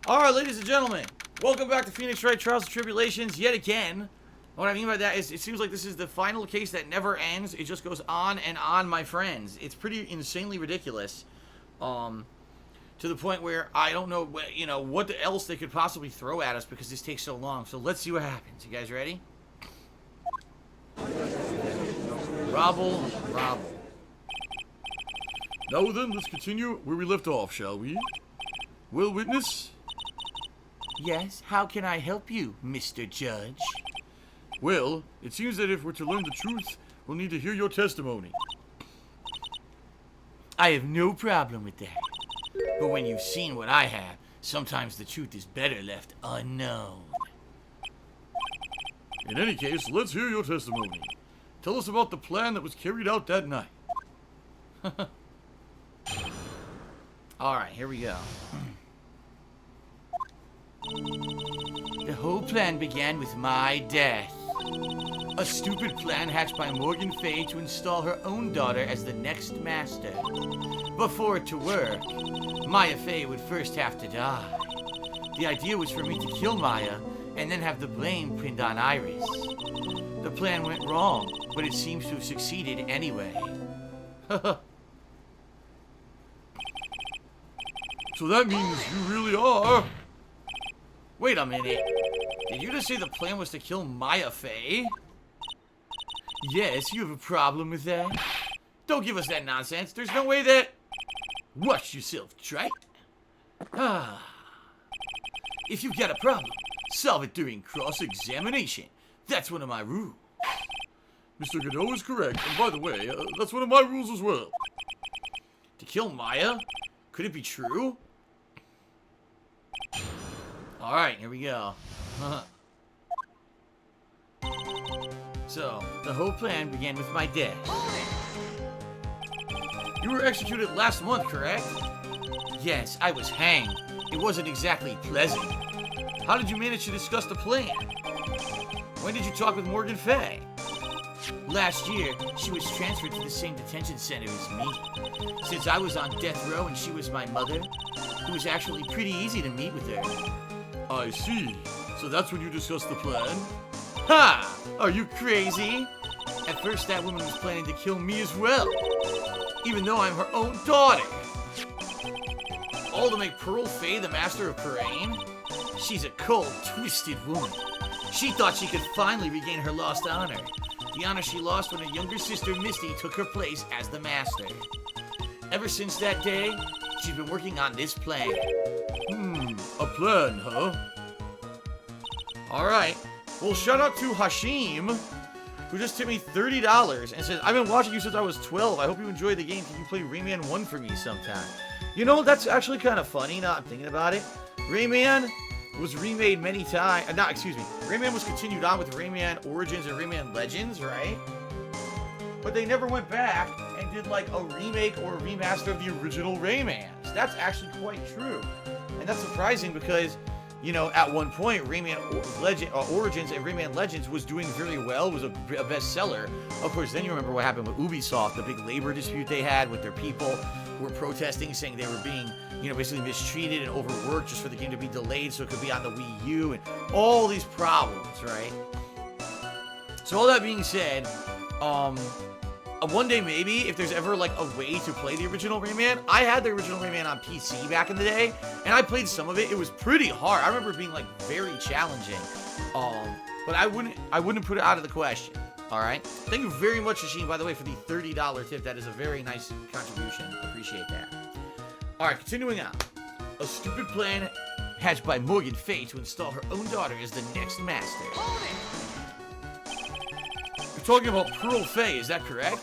Alright, ladies and gentlemen, welcome back to Phoenix Wright Trials and Tribulations yet again. What I mean by that is it seems like this is the final case that never ends. It just goes on and on, my friends. It's pretty insanely ridiculous. To the point where I don't know, what else they could possibly throw at us because this takes so long. So let's see what happens. You guys ready? Robble. Now then, let's continue where we left off, shall we? Well, witness? Yes, how can I help you, Mr. Judge? Well, it seems that if we're to learn the truth, we'll need to hear your testimony. I have no problem with that. But when you've seen what I have, sometimes the truth is better left unknown. In any case, let's hear your testimony. Tell us about the plan that was carried out that night. Alright, here we go. The whole plan began with my death. A stupid plan hatched by Morgan Fay to install her own daughter as the next master. But for it to work, Maya Fay would first have to die. The idea was for me to kill Maya and then have the blame pinned on Iris. The plan went wrong, but it seems to have succeeded anyway. So that means you really are... Wait a minute. Did you just say the plan was to kill Maya Fay? Yes, you have a problem with that? Don't give us that nonsense. There's no way that... Watch yourself, trite. If you've got a problem, solve it during cross-examination. That's one of my rules. Mr. Godot is correct, and by the way, that's one of my rules as well. To kill Maya? Could it be true? Alright, here we go. So, the whole plan began with my death. You were executed last month, correct? Yes, I was hanged. It wasn't exactly pleasant. How did you manage to discuss the plan? When did you talk with Morgan Fay? Last year, she was transferred to the same detention center as me. Since I was on death row and she was my mother, it was actually pretty easy to meet with her. I see. So that's when you discussed the plan? Ha! Are you crazy? At first, that woman was planning to kill me as well, even though I'm her own daughter. All to make Pearl Fay the master of Parain? She's a cold, twisted woman. She thought she could finally regain her lost honor. The honor she lost when her younger sister Misty took her place as the master. Ever since that day, she's been working on this plan. A plan, huh? Alright. Well, shout out to Hashim, who just tipped me $30 and says, I've been watching you since I was 12. I hope you enjoyed the game. Can you play Rayman 1 for me sometime? You know, that's actually kind of funny now I'm thinking about it. Rayman was remade many times. Rayman was continued on with Rayman Origins and Rayman Legends, right? But they never went back and did like a remake or a remaster of the original Raymans. That's actually quite true. And that's surprising because, at one point, Rayman Origins and Rayman Legends was doing very well, was a bestseller. Of course, then you remember what happened with Ubisoft, the big labor dispute they had with their people who were protesting, saying they were being, basically mistreated and overworked just for the game to be delayed so it could be on the Wii U, and all these problems, right? So all that being said, one day maybe, if there's ever like a way to play the original Rayman, I had the original Rayman on PC back in the day, and I played some of it. It was pretty hard. I remember it being like very challenging. But I wouldn't put it out of the question. All right. Thank you very much, Hashim, by the way, for the $30 tip. That is a very nice contribution. Appreciate that. All right, continuing on. A stupid plan hatched by Morgan Fay to install her own daughter as the next master. You're talking about Pearl Fay, is that correct?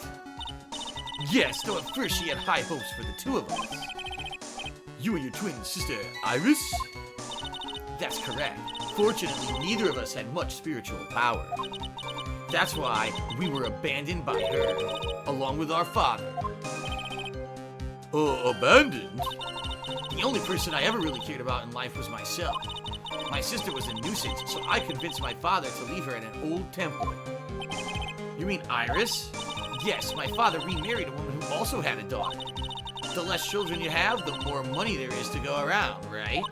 Yes, though at first she had high hopes for the two of us. You and your twin sister, Iris? That's correct. Fortunately, neither of us had much spiritual power. That's why we were abandoned by her, along with our father. Abandoned? The only person I ever really cared about in life was myself. My sister was a nuisance, so I convinced my father to leave her at an old temple. You mean Iris? Yes, my father remarried a woman who also had a daughter. The less children you have, the more money there is to go around, right?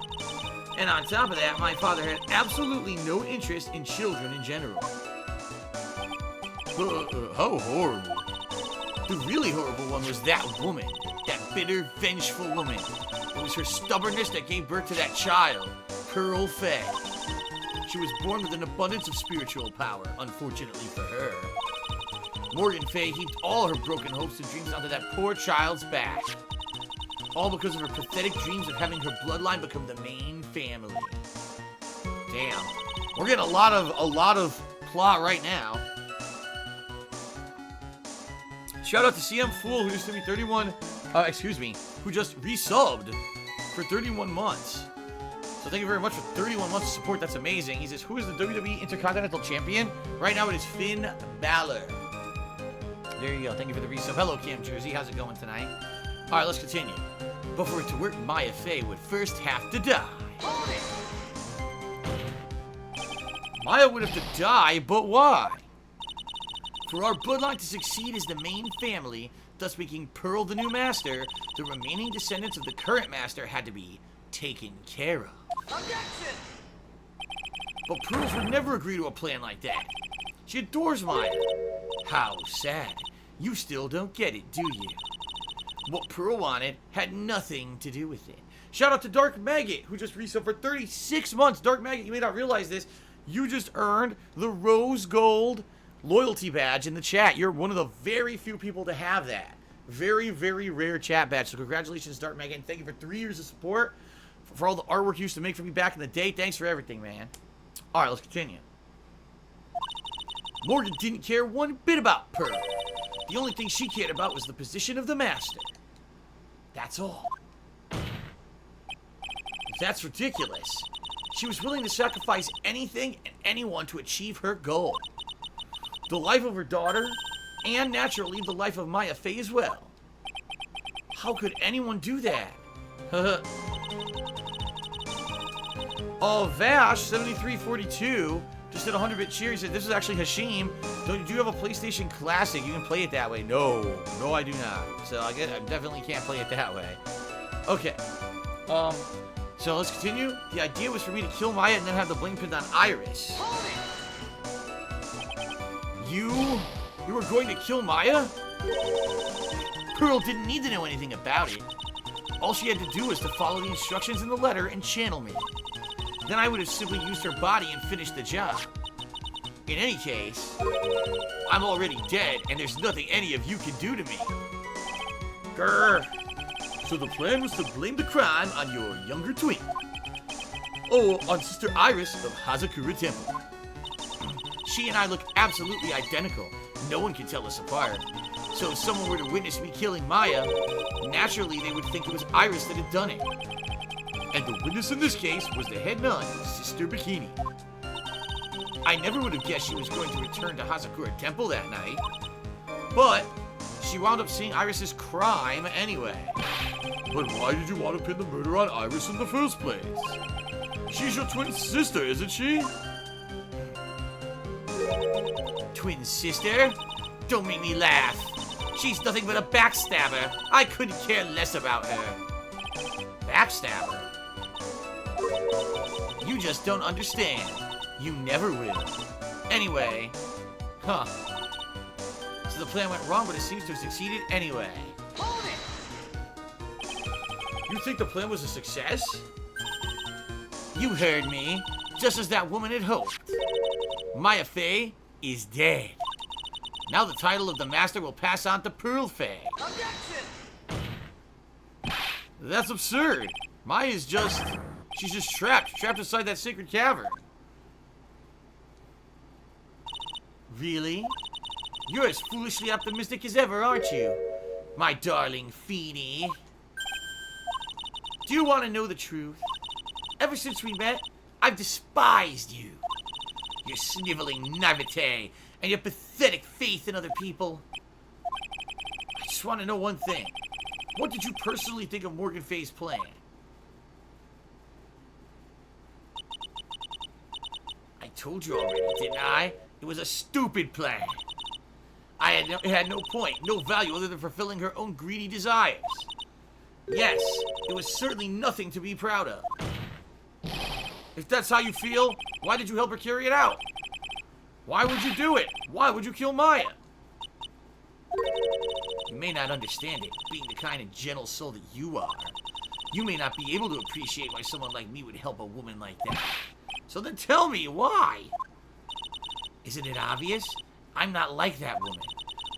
And on top of that, my father had absolutely no interest in children in general. How horrible. The really horrible one was that woman. That bitter, vengeful woman. It was her stubbornness that gave birth to that child, Pearl Fay. She was born with an abundance of spiritual power, unfortunately for her. Morgan Fay heaped all her broken hopes and dreams onto that poor child's back. All because of her pathetic dreams of having her bloodline become the main family. Damn. We're getting a lot of plot right now. Shout out to CM Fool, who just sent me who just resubbed for 31 months. So thank you very much for 31 months of support. That's amazing. He says, who is the WWE Intercontinental Champion? Right now it is Finn Balor. There you go. Thank you for the resub. Hello, Cam Jersey. How's it going tonight? All right, let's continue. But for it to work, Maya Fey would first have to die. Maya would have to die, but why? For our bloodline to succeed as the main family, thus making Pearl the new master, the remaining descendants of the current master had to be taken care of. Objection! But Pearls would never agree to a plan like that. She adores Maya. How sad. You still don't get it, do you? What Pearl wanted had nothing to do with it. Shout out to Dark Maggot, who just resubbed for 36 months. Dark Maggot, you may not realize this. You just earned the Rose Gold loyalty badge in the chat. You're one of the very few people to have that. Very, very rare chat badge. So congratulations, Dark Maggot, and thank you for 3 years of support. For all the artwork you used to make for me back in the day. Thanks for everything, man. All right, let's continue. Morgan didn't care one bit about Pearl. The only thing she cared about was the position of the master. That's all. That's ridiculous. She was willing to sacrifice anything and anyone to achieve her goal. The life of her daughter, and naturally the life of Maya Fey as well. How could anyone do that? Vash 7342 just did 100-bit cheer. He said, this is actually Hashim. Do you have a PlayStation Classic? You can play it that way. No, I do not. So I definitely can't play it that way. Okay. So let's continue. The idea was for me to kill Maya and then have the blame pinned on Iris. You were going to kill Maya? Pearl didn't need to know anything about it. All she had to do was to follow the instructions in the letter and channel me. Then I would have simply used her body and finished the job. In any case, I'm already dead, and there's nothing any of you can do to me. Grr. So the plan was to blame the crime on your younger twin. Or on Sister Iris of Hazakura Temple. She and I look absolutely identical. No one can tell us apart. So if someone were to witness me killing Maya, naturally they would think it was Iris that had done it. And the witness in this case was the head nun, Sister Bikini. I never would have guessed she was going to return to Hazakura Temple that night. But she wound up seeing Iris's crime anyway. But why did you want to pin the murder on Iris in the first place? She's your twin sister, isn't she? Twin sister? Don't make me laugh. She's nothing but a backstabber. I couldn't care less about her. Backstabber? You just don't understand. You never will. Anyway. Huh. So the plan went wrong, but it seems to have succeeded anyway. You think the plan was a success? You heard me. Just as that woman had hoped. Maya Fey is dead. Now the title of the master will pass on to Pearl Fey. Objection! That's absurd. Maya's just... she's just trapped inside that sacred cavern. Really? You're as foolishly optimistic as ever, aren't you? My darling Feeny. Do you want to know the truth? Ever since we met, I've despised you. Your sniveling naivete and your pathetic faith in other people. I just want to know one thing. What did you personally think of Morgan Fay's plan? I told you already, didn't I? It was a stupid plan. It had no point, no value other than fulfilling her own greedy desires. Yes, it was certainly nothing to be proud of. If that's how you feel, why did you help her carry it out? Why would you do it? Why would you kill Maya? You may not understand it, being the kind of gentle soul that you are. You may not be able to appreciate why someone like me would help a woman like that. So then tell me, why? Isn't it obvious? I'm not like that woman.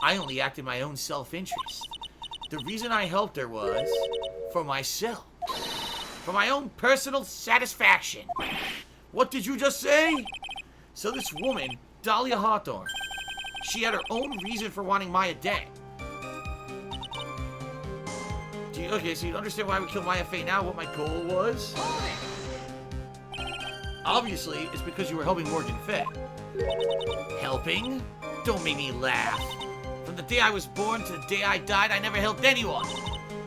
I only act in my own self-interest. The reason I helped her was for myself. For my own personal satisfaction. What did you just say? So this woman, Dahlia Hawthorne, she had her own reason for wanting Maya dead. Okay, so you understand why I would kill Maya Fey now, what my goal was? Obviously, it's because you were helping Morgan Fey. Helping? Don't make me laugh. From the day I was born to the day I died, I never helped anyone.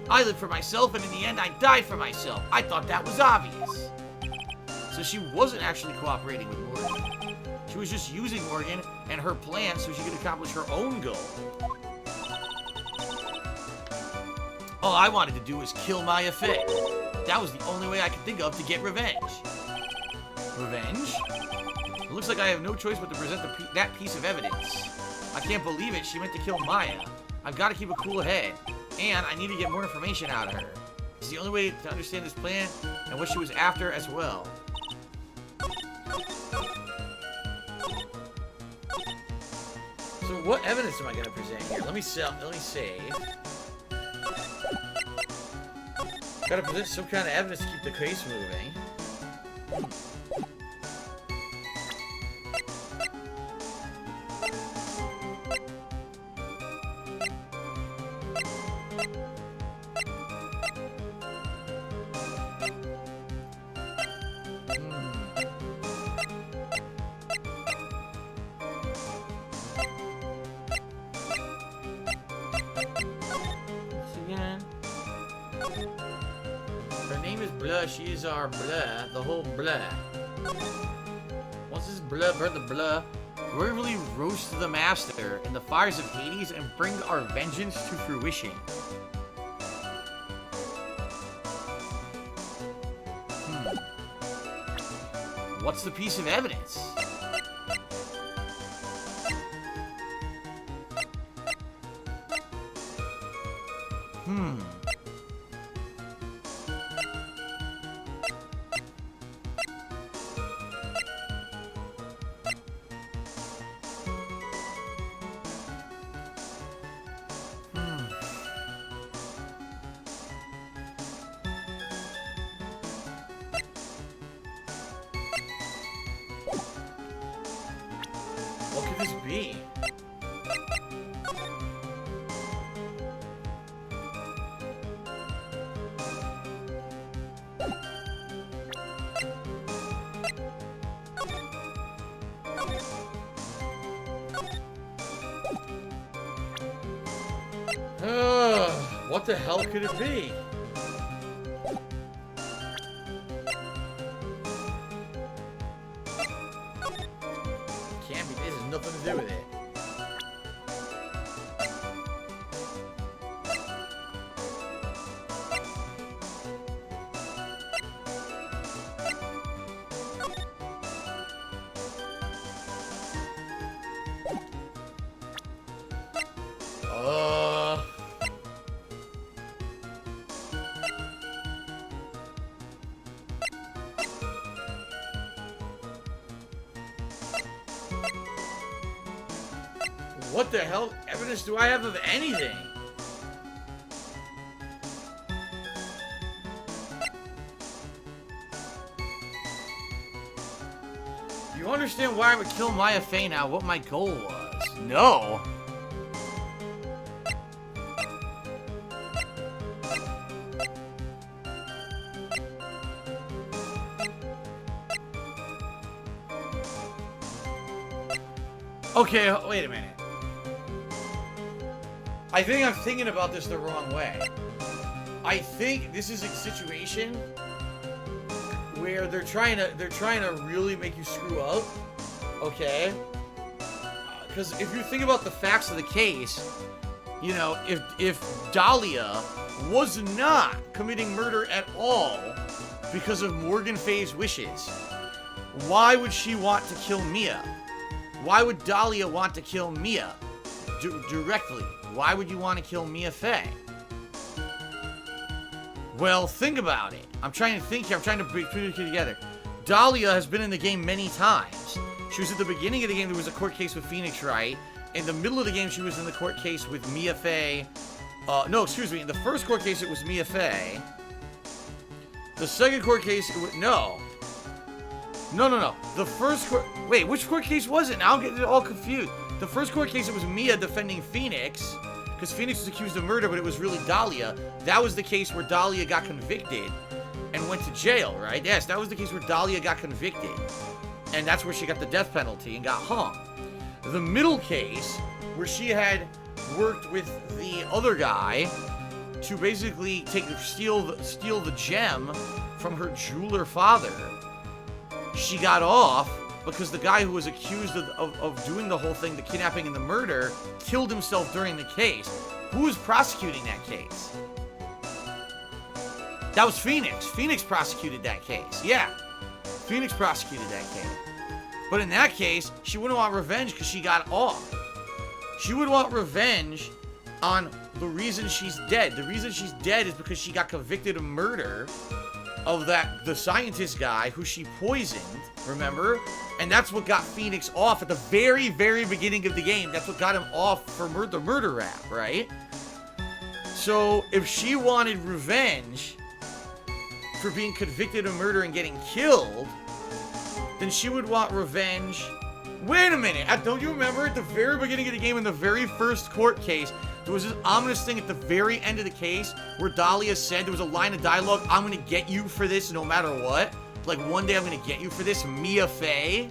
I lived for myself, and in the end, I died for myself. I thought that was obvious. So she wasn't actually cooperating with Morgan. She was just using Morgan and her plan so she could accomplish her own goal. All I wanted to do was kill Maya Fey. That was the only way I could think of to get revenge. Revenge? It looks like I have no choice but to present that piece of evidence. I can't believe it. She meant to kill Maya. I've got to keep a cool head. And I need to get more information out of her. It's the only way to understand this plan and what she was after as well. So what evidence am I going to present here? Let me save. Gotta present some kind of evidence to keep the case moving. She is our blah, the whole blah. Once this blah burn the blah, gravely roast the master in the fires of Hades and bring our vengeance to fruition. What's the piece of evidence? What could this be? What the hell could it be? Can't be. This has nothing to do with it. What the hell evidence do I have of anything? Do you understand why I would kill Maya Fey now? What my goal was? No. Okay, wait a minute. I think I'm thinking about this the wrong way. I think this is a situation where they're trying to really make you screw up, okay? Because if you think about the facts of the case, you know, if Dahlia was not committing murder at all because of Morgan Fey's wishes, why would she want to kill Mia? Why would Dahlia want to kill Mia? Directly. Why would you want to kill Mia Fey? Well, think about it. I'm trying to think here. I'm trying to put it together. Dahlia has been in the game many times. She was at the beginning of the game. There was a court case with Phoenix Wright. In the middle of the game, she was in the court case with Mia Fey. No, excuse me. In the first court case, it was Mia Fey. The second court case, it was... No. No. The first court... Wait, which court case was it? Now I'm getting it all confused. The first court case, it was Mia defending Phoenix. Because Phoenix was accused of murder, but it was really Dahlia. That was the case where Dahlia got convicted and went to jail, right? Yes, that was the case where Dahlia got convicted. And that's where she got the death penalty and got hung. The middle case, where she had worked with the other guy to basically steal the gem from her jeweler father, she got off because the guy who was accused of doing the whole thing, the kidnapping and the murder, killed himself during the case. Who was prosecuting that case? That was Phoenix. Phoenix prosecuted that case. Yeah. Phoenix prosecuted that case. But in that case, she wouldn't want revenge because she got off. She would want revenge on the reason she's dead. The reason she's dead is because she got convicted of murder of the scientist guy who she poisoned, remember? And that's what got Phoenix off at the very, very beginning of the game. That's what got him off for the murder rap, right? So if she wanted revenge for being convicted of murder and getting killed, then she would want revenge. Wait a minute, don't you remember at the very beginning of the game in the very first court case, there was this ominous thing at the very end of the case where Dahlia said, there was a line of dialogue, I'm gonna get you for this no matter what. Like, one day I'm gonna get you for this, Mia Fey.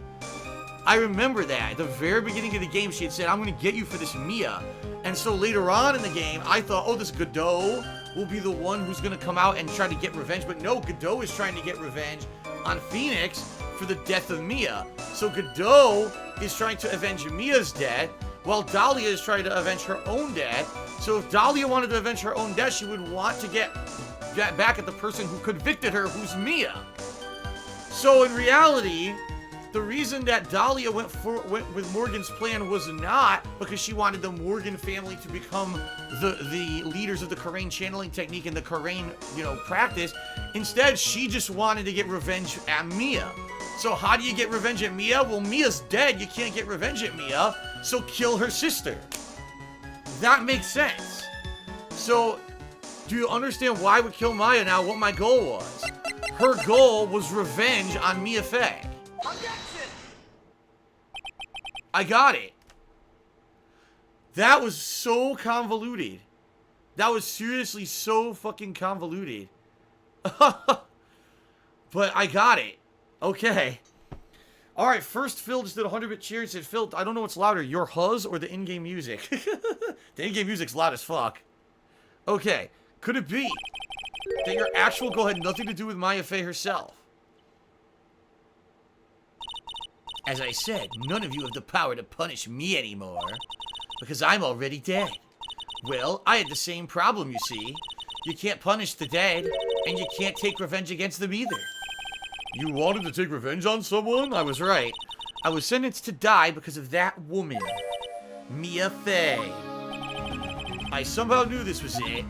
I remember that. At the very beginning of the game, she had said, I'm gonna get you for this, Mia. And so later on in the game, I thought, oh, this Godot will be the one who's gonna come out and try to get revenge. But no, Godot is trying to get revenge on Phoenix for the death of Mia. So Godot is trying to avenge Mia's death, while Dahlia is trying to avenge her own death. So if Dahlia wanted to avenge her own death, she would want to get back at the person who convicted her, who's Mia. So in reality, the reason that Dahlia went with Morgan's plan was not because she wanted the Morgan family to become the leaders of the Karain channeling technique and the Karain, practice. Instead, she just wanted to get revenge at Mia. So how do you get revenge at Mia? Well, Mia's dead. You can't get revenge at Mia. So kill her sister. That makes sense. So, do you understand why I would kill Maya now? What my goal was? Her goal was revenge on Mia Fey. I got it. That was so convoluted. That was seriously so fucking convoluted. But I got it. Okay. Alright, first Phil just did 100-bit cheer and said, Phil, I don't know what's louder, your huzz or the in-game music? The in-game music's loud as fuck. Okay. Could it be that your actual goal had nothing to do with Maya Fey herself? As I said, none of you have the power to punish me anymore, because I'm already dead. Well, I had the same problem, you see. You can't punish the dead, and you can't take revenge against them either. You wanted to take revenge on someone? I was right. I was sentenced to die because of that woman, Mia Fey. I somehow knew this was it.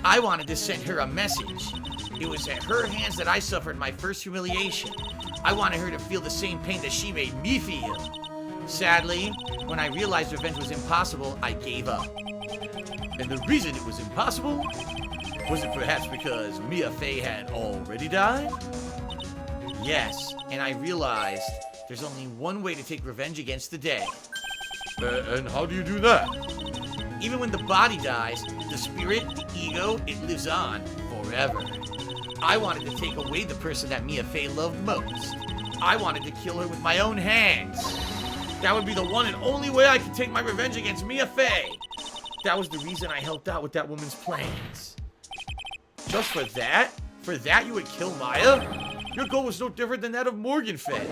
I wanted to send her a message. It was at her hands that I suffered my first humiliation. I wanted her to feel the same pain that she made me feel. Sadly, when I realized revenge was impossible, I gave up. And the reason it was impossible? Was it perhaps because Mia Fey had already died? Yes, and I realized there's only one way to take revenge against the dead. And how do you do that? Even when the body dies, the spirit, the ego, it lives on forever. I wanted to take away the person that Mia Fey loved most. I wanted to kill her with my own hands. That would be the one and only way I could take my revenge against Mia Fey. That was the reason I helped out with that woman's plans. Just for that? For that you would kill Maya? Your goal was no different than that of Morgan Fey.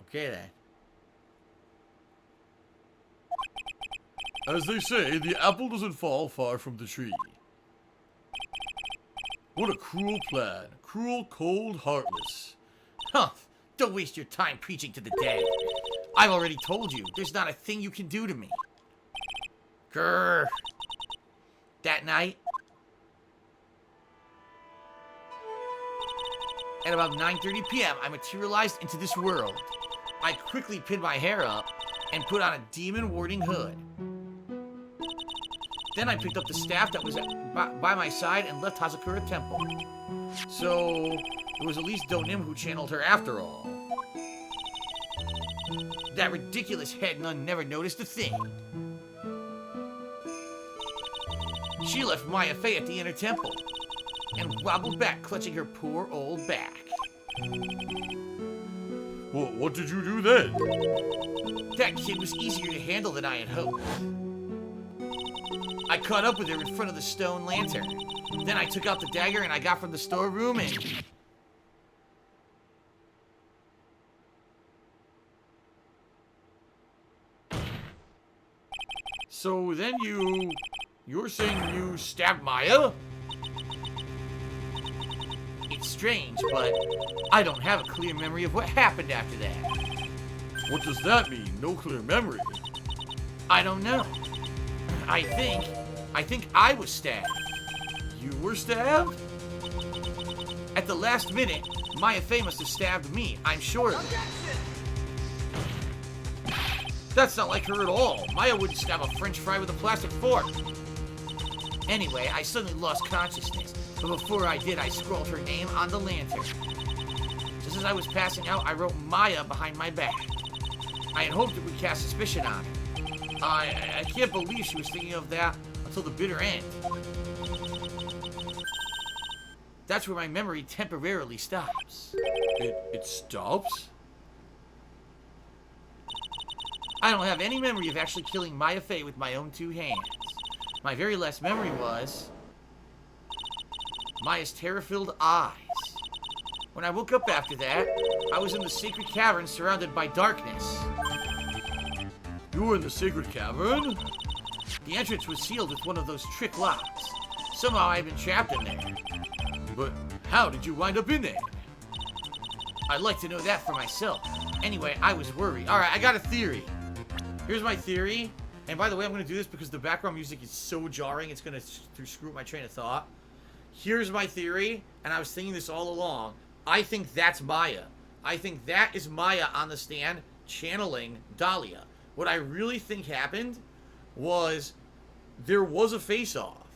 Okay then. As they say, the apple doesn't fall far from the tree. What a cruel plan. Cruel, cold, heartless. Huh. Don't waste your time preaching to the dead. I've already told you, there's not a thing you can do to me. Grrr. That night, at about 9:30 p.m., I materialized into this world. I quickly pinned my hair up and put on a demon-warding hood. Then I picked up the staff that was by my side and left Hazakura Temple. So, it was at least Donim who channeled her after all. That ridiculous head nun never noticed a thing. She left Maya Fey at the inner temple and wobbled back, clutching her poor old back. Well, what did you do then? That kid was easier to handle than I had hoped. I caught up with her in front of the stone lantern. Then I took out the dagger and I got from the storeroom and... So then you're saying you stabbed Maya? It's strange, but I don't have a clear memory of what happened after that. What does that mean? No clear memory? I don't know. I think I was stabbed. You were stabbed? At the last minute, Maya Fey must have stabbed me, I'm sure of it. That's not like her at all. Maya wouldn't stab a french fry with a plastic fork. Anyway, I suddenly lost consciousness, but before I did, I scrawled her name on the lantern. Just as I was passing out, I wrote Maya behind my back. I had hoped it would cast suspicion on her. I can't believe she was thinking of that until the bitter end. That's where my memory temporarily stops. It stops? I don't have any memory of actually killing Maya Fey with my own two hands. My very last memory was Maya's terror-filled eyes. When I woke up after that, I was in the sacred cavern surrounded by darkness. You were in the sacred cavern? The entrance was sealed with one of those trick locks. Somehow I had been trapped in there. But how did you wind up in there? I'd like to know that for myself. Anyway, I was worried. Alright, I got a theory. Here's my theory. And by the way, I'm going to do this because the background music is so jarring, it's going to screw up my train of thought. Here's my theory, and I was thinking this all along. I think that's Maya. I think that is Maya on the stand channeling Dahlia. What I really think happened was there was a face-off,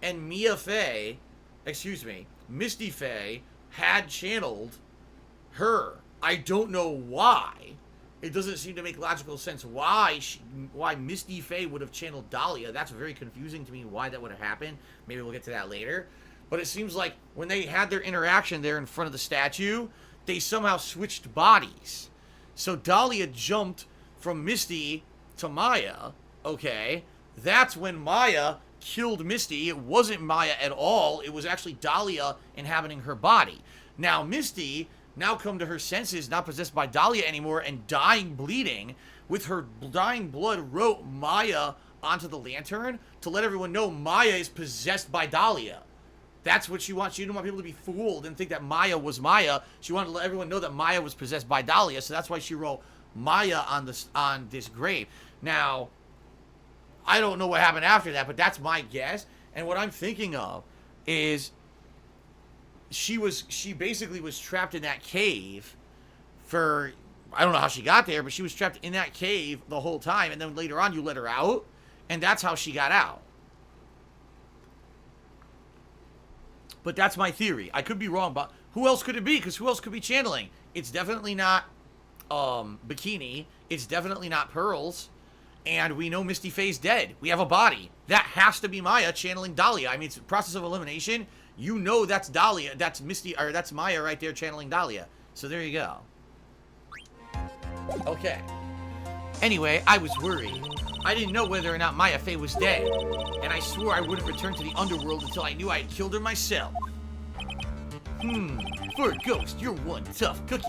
and Misty Fey had channeled her. I don't know why. It doesn't seem to make logical sense why Misty Fey would have channeled Dahlia. That's very confusing to me why that would have happened. Maybe we'll get to that later. But it seems like when they had their interaction there in front of the statue, they somehow switched bodies. So Dahlia jumped from Misty to Maya, okay? That's when Maya killed Misty. It wasn't Maya at all. It was actually Dahlia inhabiting her body. Now Misty, now come to her senses, not possessed by Dahlia anymore, and dying bleeding, with her dying blood wrote Maya onto the lantern to let everyone know Maya is possessed by Dahlia. That's what she wants. She didn't want people to be fooled and think that Maya was Maya. She wanted to let everyone know that Maya was possessed by Dahlia, so that's why she wrote Maya on this grave. Now, I don't know what happened after that, but that's my guess. And what I'm thinking of is she basically was trapped in that cave for, I don't know how she got there, but she was trapped in that cave the whole time, and then later on you let her out, and that's how she got out. But that's my theory. I could be wrong, but who else could it be? Because who else could be channeling? It's definitely not Bikini. It's definitely not Pearls. And we know Misty Fey's dead. We have a body. That has to be Maya channeling Dahlia. I mean, it's a process of elimination. You know that's Dahlia. That's Misty, or that's Maya right there channeling Dahlia. So there you go. Okay. Anyway, I was worried. I didn't know whether or not Maya Fey was dead, and I swore I wouldn't return to the underworld until I knew I had killed her myself. For a ghost, you're one tough cookie.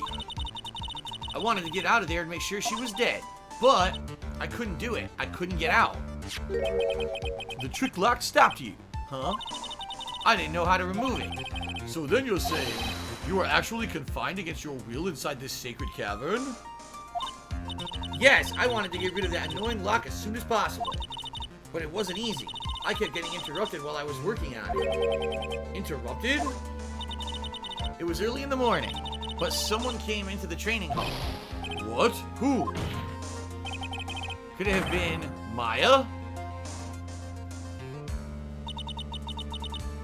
I wanted to get out of there and make sure she was dead, but I couldn't do it. I couldn't get out. The trick lock stopped you, huh? I didn't know how to remove it. So then you're saying you are actually confined against your will inside this sacred cavern? Yes, I wanted to get rid of that annoying lock as soon as possible. But it wasn't easy. I kept getting interrupted while I was working on it. Interrupted? It was early in the morning, but someone came into the training hall. What? Who? Could it have been Maya?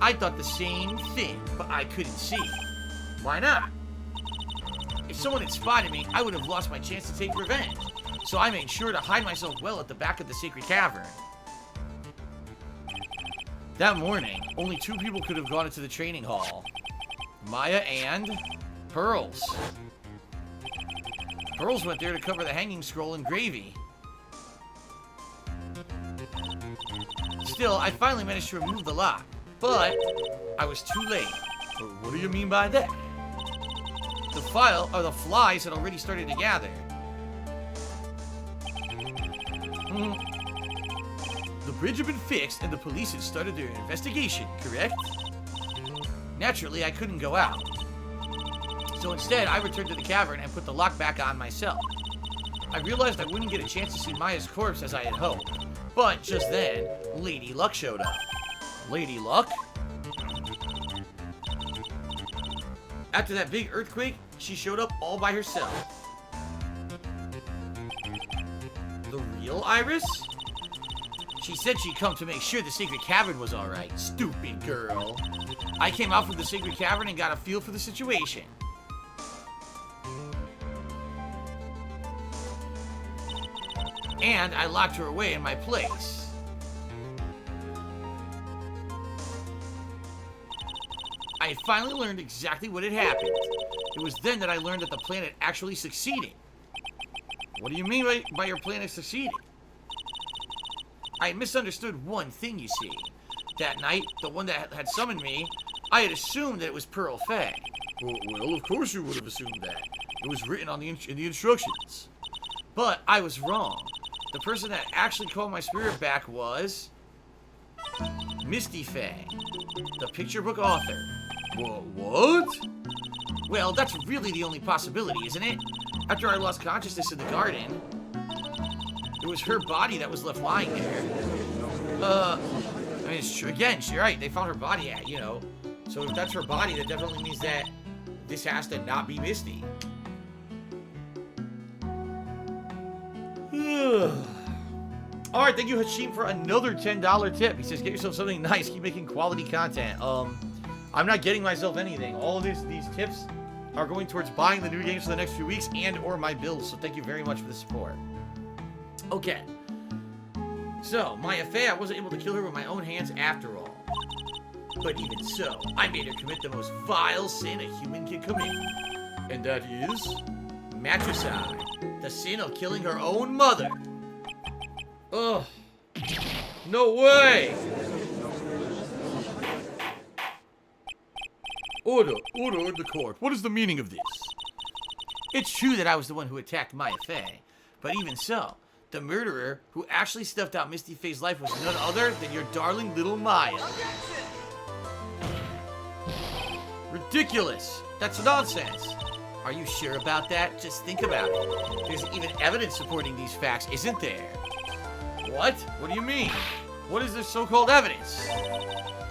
I thought the same thing, but I couldn't see. Why not? If someone had spotted me, I would have lost my chance to take revenge. So I made sure to hide myself well at the back of the sacred cavern. That morning, only 2 people could have gone into the training hall. Maya and Pearls. Pearls went there to cover the hanging scroll in gravy. Still, I finally managed to remove the lock, but I was too late. What do you mean by that? The flies had already started to gather. The bridge had been fixed and the police had started their investigation, correct? Naturally, I couldn't go out. So instead, I returned to the cavern and put the lock back on myself. I realized I wouldn't get a chance to see Maya's corpse as I had hoped. But just then, Lady Luck showed up. Lady Luck? After that big earthquake, she showed up all by herself. The real Iris? She said she'd come to make sure the sacred cavern was alright. Stupid girl. I came out from the sacred cavern and got a feel for the situation. And I locked her away in my place. I had finally learned exactly what had happened. It was then that I learned that the plan had actually succeeded. What do you mean by your plan has succeeded? I had misunderstood one thing, you see. That night, the one that had summoned me, I had assumed that it was Pearl Faye. Well, of course you would have assumed that. It was written on in the instructions. But I was wrong. The person that actually called my spirit back was Misty Faye, the picture book author. What? Well, that's really the only possibility, isn't it? After I lost consciousness in the garden, it was her body that was left lying there. I mean, it's true. Again, she's right. They found her body at, you know. So if that's her body, that definitely means that this has to not be Misty. Alright, thank you, Hashim, for another $10 tip. He says, get yourself something nice. Keep making quality content. I'm not getting myself anything. All of these tips are going towards buying the new games for the next few weeks and or my bills. So thank you very much for the support. Okay. So, Maya Faye, I wasn't able to kill her with my own hands after all. But even so, I made her commit the most vile sin a human can commit. And that is? Matricide. The sin of killing her own mother. Ugh. No way! Order in the court. What is the meaning of this? It's true that I was the one who attacked Maya Faye, but even so, the murderer who actually stuffed out Misty Faye's life was none other than your darling little Maya. Ridiculous! That's nonsense! Are you sure about that? Just think about it. There's even evidence supporting these facts, isn't there? What? What do you mean? What is this so-called evidence?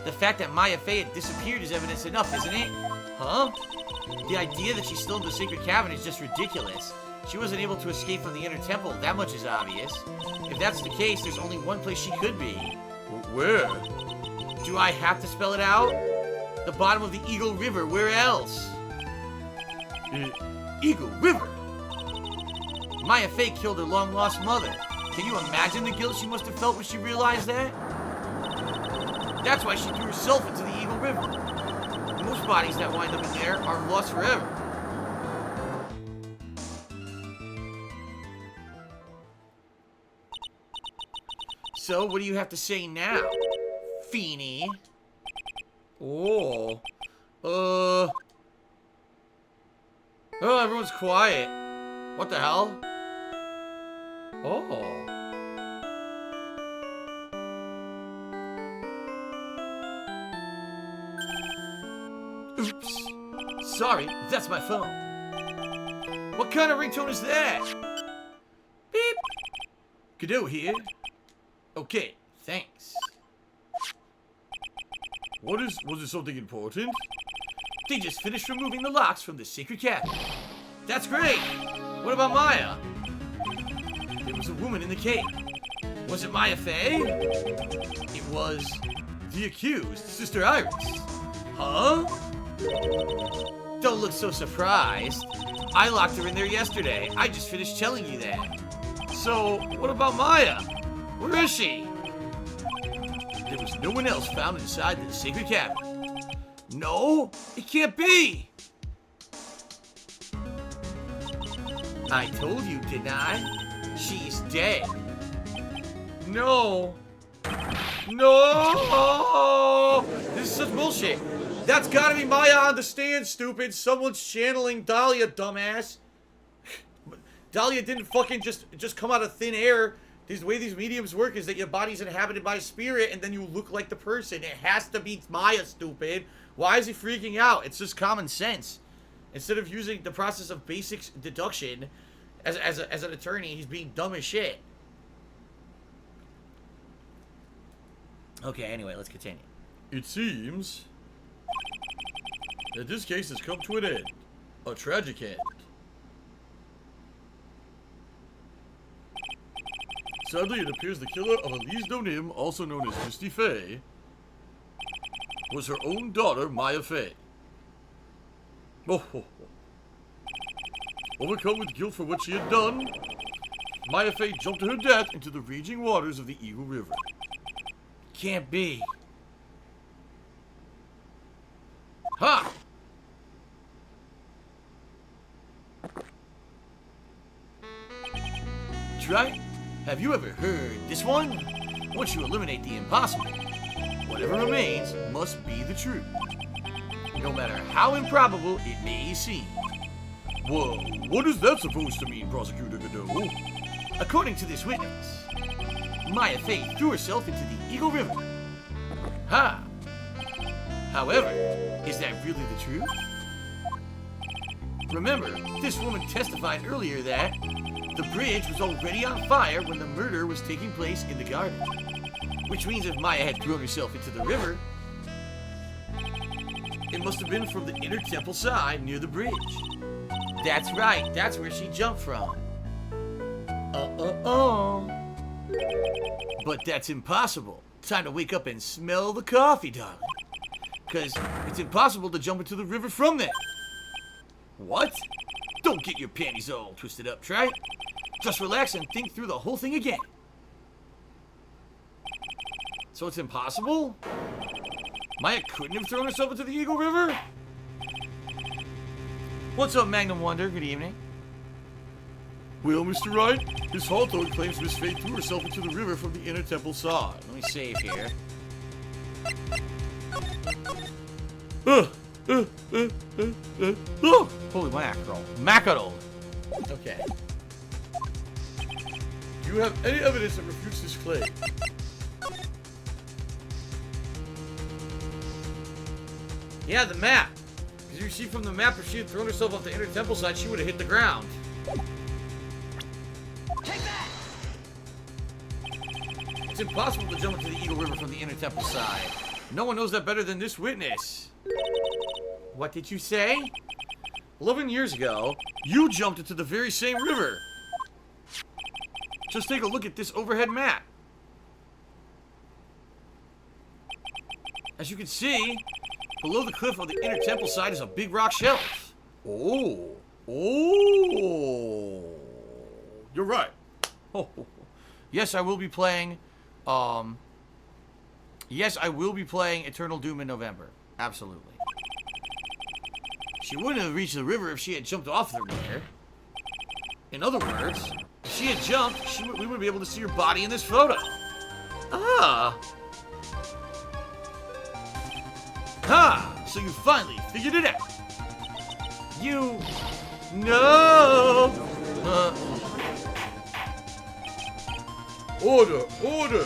The fact that Maya Faye had disappeared is evidence enough, isn't it? Huh? The idea that she's still in the sacred cavern is just ridiculous. She wasn't able to escape from the inner temple, that much is obvious. If that's the case, there's only one place she could be. Where? Do I have to spell it out? The bottom of the Eagle River, where else? Eagle River? Maya Faye killed her long-lost mother. Can you imagine the guilt she must have felt when she realized that? That's why she threw herself into the Eagle River. Most bodies that wind up in there are lost forever. So, what do you have to say now, Feeny? Oh, everyone's quiet. What the hell? oh. Oops. Sorry, that's my phone. What kind of ringtone is that? Beep. Godot here. Okay, thanks. Was it something important? They just finished removing the locks from the sacred cabinet. That's great. What about Maya? There was a woman in the cave. Was it Maya Fey? It was the accused, Sister Iris. Huh? Don't look so surprised. I locked her in there yesterday. I just finished telling you that. So, what about Maya? Where is she? There was no one else found inside the sacred cabinet. No, it can't be. I told you, didn't I? She's dead. No. No! This is such bullshit. That's gotta be Maya on the stand, stupid. Someone's channeling Dahlia, dumbass. Dahlia didn't fucking just come out of thin air. The way these mediums work is that your body's inhabited by a spirit and then you look like the person. It has to be Maya, stupid. Why is he freaking out? It's just common sense. Instead of using the process of basic deduction as an attorney, he's being dumb as shit. Okay, anyway, let's continue. It seems that this case has come to an end. A tragic end. Sadly, it appears the killer of Elise Donim, also known as Misty Fey, was her own daughter, Maya Fey. Oh, oh, oh. Overcome with guilt for what she had done, Maya Fey jumped to her death into the raging waters of the Eagle River. Can't be. Ha! Right? Have you ever heard this one? Once you eliminate the impossible, whatever remains must be the truth. No matter how improbable it may seem. Whoa, what is that supposed to mean, Prosecutor Godot? According to this witness, Maya Fey threw herself into the Eagle River. Ha! However, is that really the truth? Remember, this woman testified earlier that the bridge was already on fire when the murder was taking place in the garden. Which means if Maya had thrown herself into the river, it must have been from the inner temple side near the bridge. That's right, that's where she jumped from. But that's impossible. Time to wake up and smell the coffee, darling. Because it's impossible to jump into the river from there. What? Don't get your panties all twisted up, Trey. Just relax and think through the whole thing again. So it's impossible? Maya couldn't have thrown herself into the Eagle River? What's up, Magnum Wonder? Good evening. Well, Mr. Wright, this Hawthorne claims Miss Fey threw herself into the river from the inner temple side. Let me save here. Oh, holy mackerel. Mackerel. Okay. Do you have any evidence that refutes this claim? Yeah, the map. Because you see from the map, if she had thrown herself off the inner temple side, she would have hit the ground. Take that! It's impossible to jump into the Eagle River from the inner temple side. No one knows that better than this witness. What did you say? 11 years ago, you jumped into the very same river. Just take a look at this overhead map. As you can see, below the cliff on the inner temple side is a big rock shelf. Oh. Oh. You're right. Oh. Yes, I will be playing, yes, I will be playing Eternal Doom in November. Absolutely. She wouldn't have reached the river if she had jumped off the river. In other words, if she had jumped, we wouldn't be able to see her body in this photo. Ah. Ah, so you finally figured it out. You... No! Order! Order!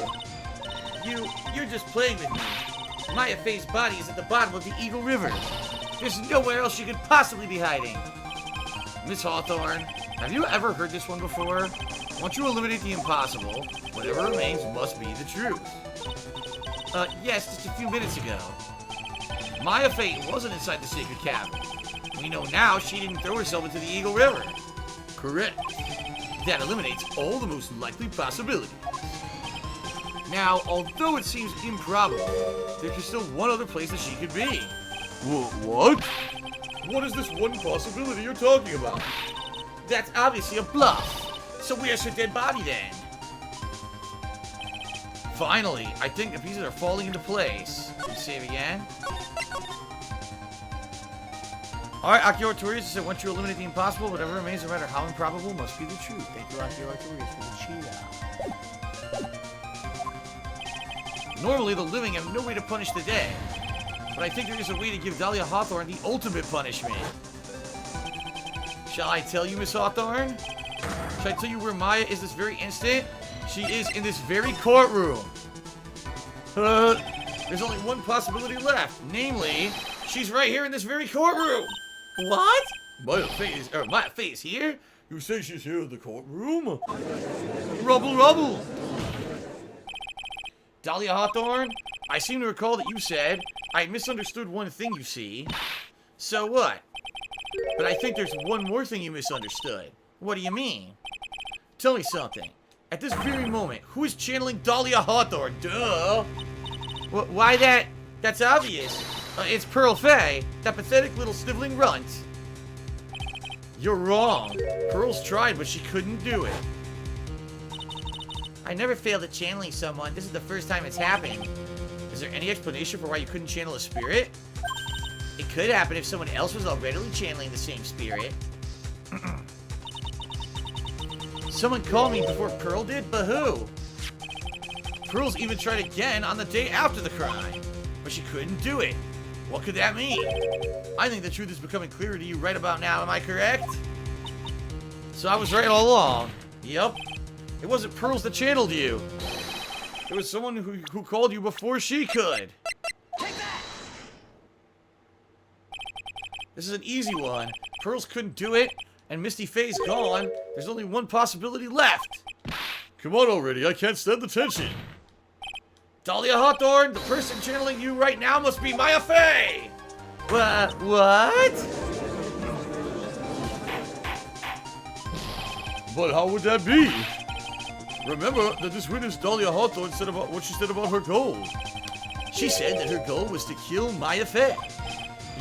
You're just playing with me. Maya Fey's body is at the bottom of the Eagle River. There's nowhere else she could possibly be hiding. Miss Hawthorne, have you ever heard this one before? Once you eliminate the impossible, whatever remains must be the truth. Yes, just a few minutes ago. Maya Fate wasn't inside the sacred cavern. We know now she didn't throw herself into the Eagle River. Correct. That eliminates all the most likely possibilities. Now, although it seems improbable, there's still one other place that she could be. What? What is this one possibility you're talking about? That's obviously a bluff. So where's her dead body then? Finally, I think the pieces are falling into place. Can you save again? Alright, Akio Artorias said once you eliminate the impossible, whatever remains, no matter how improbable, must be the truth. Thank you, Akio Artorias, for the cheetah. Normally, the living have no way to punish the dead. But I think there is a way to give Dahlia Hawthorne the ultimate punishment. Shall I tell you, Miss Hawthorne? Shall I tell you where Maya is this very instant? She is in this very courtroom. There's only one possibility left. Namely, she's right here in this very courtroom. What? Maya Fate is here? You say she's here in the courtroom? Rubble, rubble. Dahlia Hawthorne, I seem to recall that you said I misunderstood one thing, you see. So what? But I think there's one more thing you misunderstood. What do you mean? Tell me something. At this very moment, who is channeling Dahlia Hawthorne? Duh! Why that? That's obvious. It's Pearl Fay, that pathetic little sniveling runt. You're wrong. Pearl's tried, but she couldn't do it. I never failed at channeling someone. This is the first time it's happened. Is there any explanation for why you couldn't channel a spirit? It could happen if someone else was already channeling the same spirit. Someone called me before Pearl did, but who? Pearl's even tried again on the day after the crime, but she couldn't do it. What could that mean? I think the truth is becoming clearer to you right about now, am I correct? So I was right all along. Yep. It wasn't Pearls that channeled you. It was someone who called you before she could. Take that! This is an easy one. Pearls couldn't do it, and Misty Faye's gone. There's only one possibility left. Come on already, I can't stand the tension. Dahlia Hawthorne, the person channeling you right now must be Maya Faye! What? But how would that be? Remember that this witness Dahlia Hawthorne said about what she said about her goal. She said that her goal was to kill Maya Faye.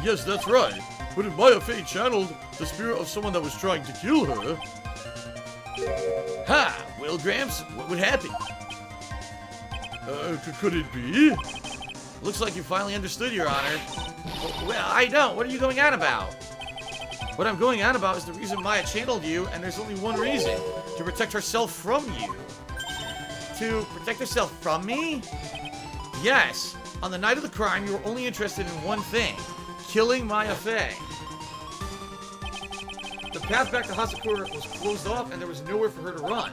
Yes, that's right. But if Maya Faye channeled the spirit of someone that was trying to kill her... Ha! Well, Gramps, what would happen? Could it be? Looks like you finally understood, Your Honor. Well, I don't. What are you going on about? What I'm going on about is the reason Maya channeled you, and there's only one reason. To protect herself from you. To protect herself from me? Yes. On the night of the crime, you were only interested in one thing. Killing Maya Faye. The path back to Hasakura was closed off, and there was nowhere for her to run.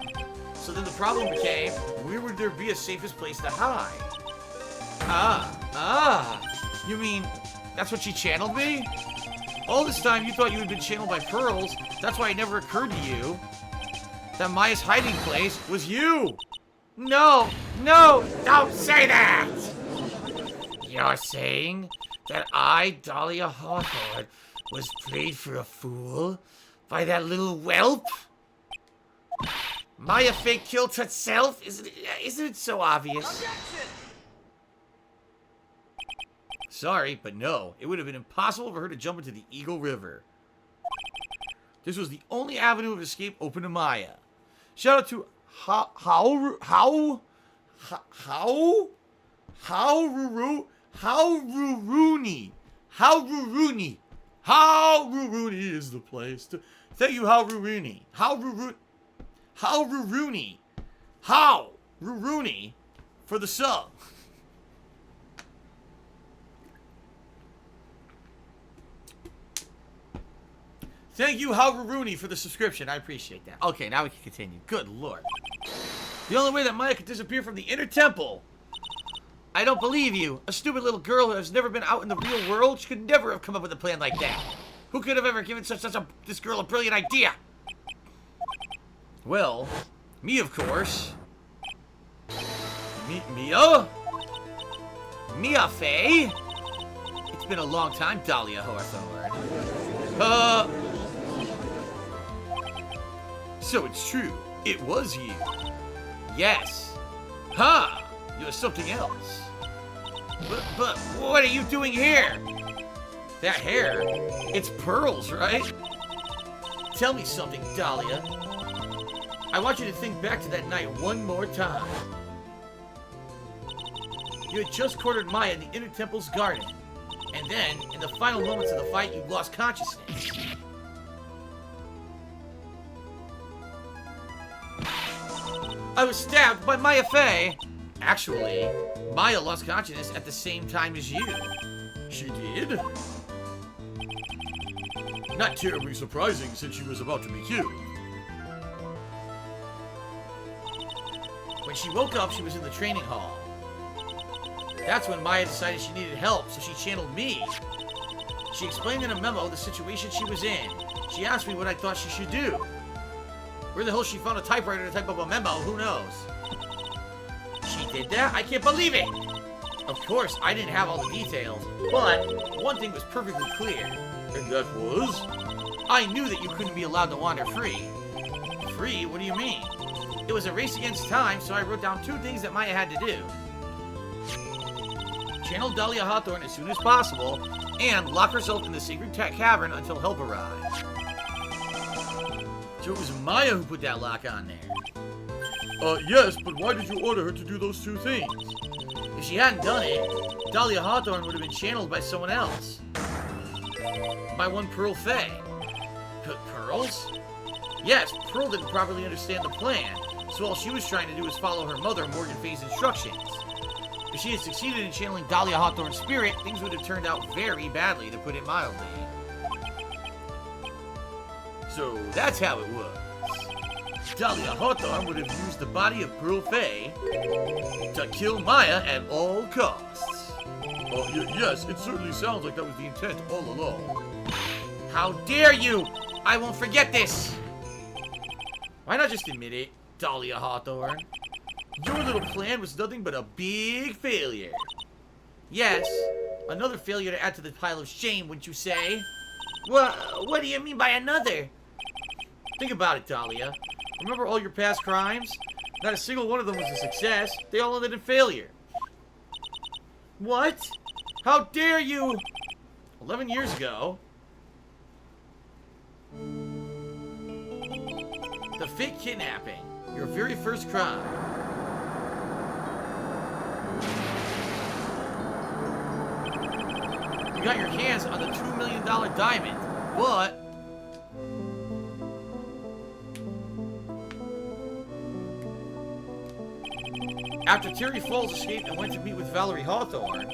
So then the problem became, where would there be a safest place to hide? You mean, that's what she channeled me? All this time you thought you had been channeled by Pearls, that's why it never occurred to you that Maya's hiding place was you! No, don't say that! You're saying that I, Dahlia Hawthorne, was played for a fool by that little whelp? Maya Faye killed herself? Isn't it so obvious? Objection! Sorry, but no. It would have been impossible for her to jump into the Eagle River. This was the only avenue of escape open to Maya. Shout out to How Ruruni is the place to... Thank you, How Ruruni for the sub. Thank you, How Ruruni, for the subscription. I appreciate that. Okay, now we can continue. Good lord. The only way that Maya could disappear from the inner temple. I don't believe you. A stupid little girl who has never been out in the real world, she could never have come up with a plan like that. Who could have ever given this girl a brilliant idea? Well, me, of course. Mia? Mia Fey? It's been a long time, Dahlia Hawthorne. So it's true. It was you. Yes. Huh. You're something else. But what are you doing here? That hair, it's pearls, right? Tell me something, Dahlia. I want you to think back to that night one more time. You had just cornered Maya in the Inner Temple's garden. And then, in the final moments of the fight, you lost consciousness. I was stabbed by Maya Fey. Actually, Maya lost consciousness at the same time as you. She did? Not terribly surprising since she was about to be killed. When she woke up, she was in the training hall. That's when Maya decided she needed help, so she channeled me. She explained in a memo the situation she was in. She asked me what I thought she should do. Where the hell she found a typewriter to type up a memo, who knows? She did that? I can't believe it! Of course, I didn't have all the details, but one thing was perfectly clear. And that was? I knew that you couldn't be allowed to wander free. Free? What do you mean? It was a race against time, so I wrote down 2 things that Maya had to do. Channel Dahlia Hawthorne as soon as possible, and lock herself in the Sacred Cavern until help arrived. So it was Maya who put that lock on there. Yes, but why did you order her to do those 2 things? If she hadn't done it, Dahlia Hawthorne would have been channeled by someone else. By one Pearl Fey. Pearls? Yes, Pearl didn't properly understand the plan, so all she was trying to do was follow her mother, Morgan Fey's instructions. If she had succeeded in channeling Dahlia Hawthorne's spirit, things would have turned out very badly, to put it mildly. So that's how it was. Dahlia Hawthorne would have used the body of Pearl Fey to kill Maya at all costs. Yes, it certainly sounds like that was the intent all along. How dare you! I won't forget this! Why not just admit it, Dahlia Hawthorne? Your little plan was nothing but a big failure. Yes, another failure to add to the pile of shame, wouldn't you say? What do you mean by another? Think about it, Dahlia. Remember all your past crimes? Not a single one of them was a success. They all ended in failure. What? How dare you? 11 years ago. The fake kidnapping. Your very first crime. You got your hands on the $2 million diamond, but... After Terry Falls escaped and went to meet with Valerie Hawthorne,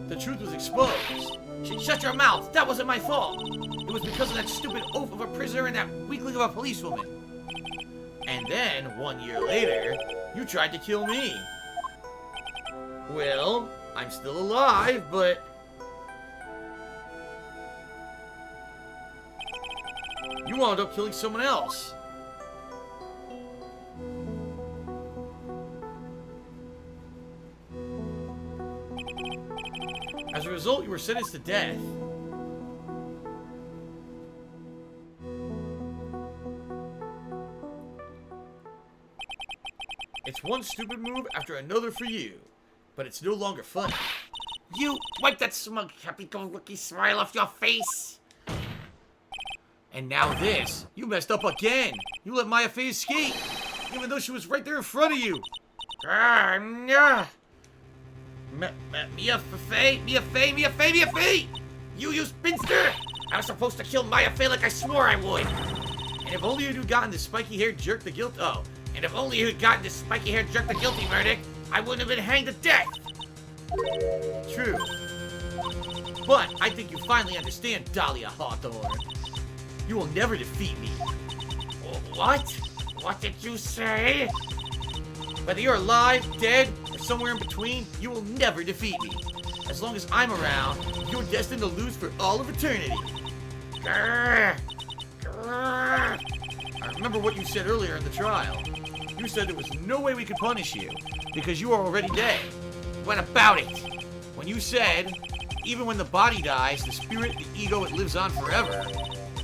the truth was exposed. Shut your mouth! That wasn't my fault! It was because of that stupid oaf of a prisoner and that weakling of a policewoman. And then, 1 year later, you tried to kill me. Well, I'm still alive, but... you wound up killing someone else. As a result, you were sentenced to death. It's one stupid move after another for you, but it's no longer funny. You wipe that smug, happy-go-lucky smile off your face. And now this. You messed up again. You let Maya Fey escape, even though she was right there in front of you. Mia Fey! You spinster! I was supposed to kill Maya Fey like I swore I would. And if only you'd gotten the spiky-haired jerk the guilt... Oh. And if only you'd gotten this spiky-haired jerk the guilty verdict, I wouldn't have been hanged to death. True. But I think you finally understand, Dahlia Hawthorne. You will never defeat me. What? What did you say? Whether you're alive, dead, or somewhere in between, you will never defeat me. As long as I'm around, you're destined to lose for all of eternity. Grr. Grr. I remember what you said earlier in the trial. You said there was no way we could punish you because you are already dead. What about it? When you said, even when the body dies, the spirit, the ego, it lives on forever.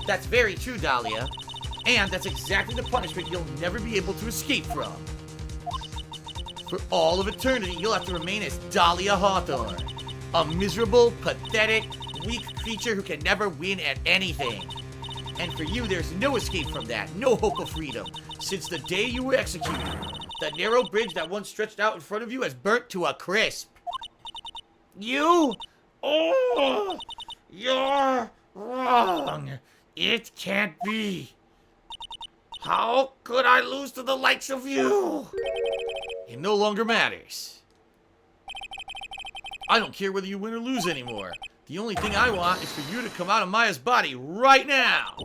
That's very true, Dahlia. And that's exactly the punishment you'll never be able to escape from. For all of eternity, you'll have to remain as Dahlia Hawthorne. A miserable, pathetic, weak creature who can never win at anything. And for you, there's no escape from that, no hope of freedom. Since the day you were executed, the narrow bridge that once stretched out in front of you has burnt to a crisp. You? Oh, you're wrong. It can't be. How could I lose to the likes of you? It no longer matters. I don't care whether you win or lose anymore. The only thing I want is for you to come out of Maya's body right now.